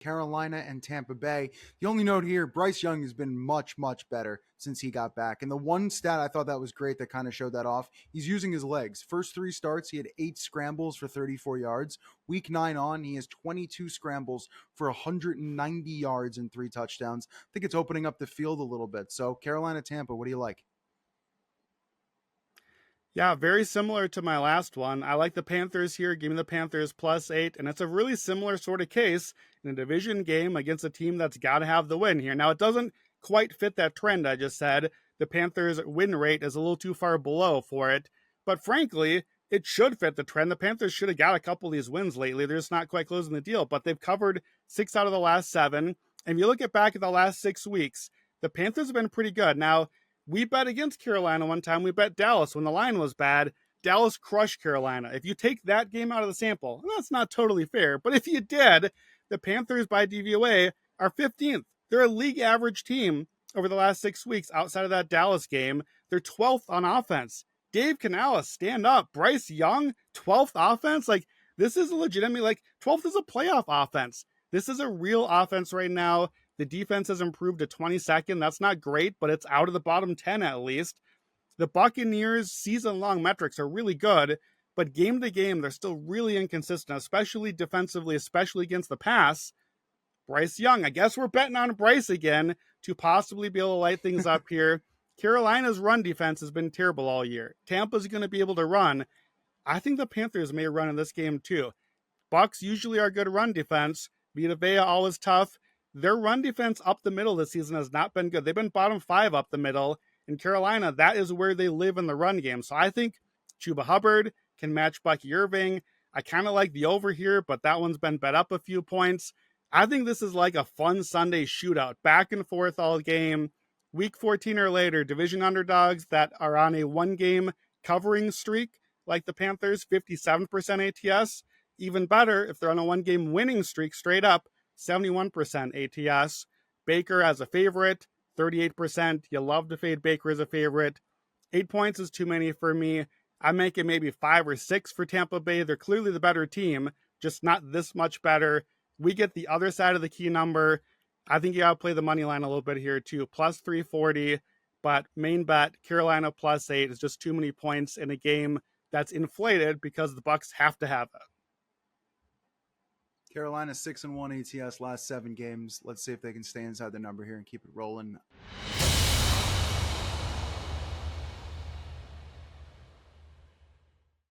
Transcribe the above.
Carolina and Tampa Bay. The only note here, Bryce Young has been much, much better since he got back. And the one stat I thought that was great that kind of showed that off, he's using his legs. First 3 starts, he had 8 scrambles for 34 yards. Week 9 on, he has 22 scrambles for 190 yards and 3 touchdowns. I think it's opening up the field a little bit. So Carolina, Tampa, what do you like? Yeah, very similar to my last one. I like the Panthers here. Give me the Panthers +8. And it's a really similar sort of case in a division game against a team that's got to have the win here. Now, it doesn't quite fit that trend I just said. The Panthers' win rate is a little too far below for it. But frankly, it should fit the trend. The Panthers should have got a couple of these wins lately. They're just not quite closing the deal. But they've covered 6 out of the last 7. And if you look back at the last 6 weeks, the Panthers have been pretty good. Now, we bet against Carolina one time. We bet Dallas when the line was bad. Dallas crushed Carolina. If you take that game out of the sample, that's not totally fair. But if you did, the Panthers by DVOA are 15th. They're a league average team over the last 6 weeks outside of that Dallas game. They're 12th on offense. Dave Canales, stand up. Bryce Young, 12th offense. Like, this is legitimately, like, 12th is a playoff offense. This is a real offense right now. The defense has improved to 22nd. That's not great, but it's out of the bottom 10 at least. The Buccaneers' season-long metrics are really good, but game to game, they're still really inconsistent, especially defensively, especially against the pass. Bryce Young, I guess we're betting on Bryce again to possibly be able to light things up here. Carolina's run defense has been terrible all year. Tampa's going to be able to run. I think the Panthers may run in this game too. Bucs usually are good run defense. Vita Vea always tough. Their run defense up the middle this season has not been good. They've been bottom 5 up the middle. In Carolina, that is where they live in the run game. So I think Chuba Hubbard can match Bucky Irving. I kind of like the over here, but that one's been bet up a few points. I think this is like a fun Sunday shootout, back and forth all game. Week 14 or later, division underdogs that are on a 1-game covering streak, like the Panthers, 57% ATS. Even better if they're on a 1-game winning streak straight up, 71% ATS. Baker as a favorite, 38%. You love to fade Baker as a favorite. 8 points is too many for me. I make it maybe 5 or 6 for Tampa Bay. They're clearly the better team, just not this much better. We get the other side of the key number. I think you gotta play the money line a little bit here too. +340, but main bet, Carolina +8 is just too many points in a game that's inflated because the Bucs have to have it. Carolina 6-1 ATS last 7 games. Let's see if they can stay inside the number here and keep it rolling.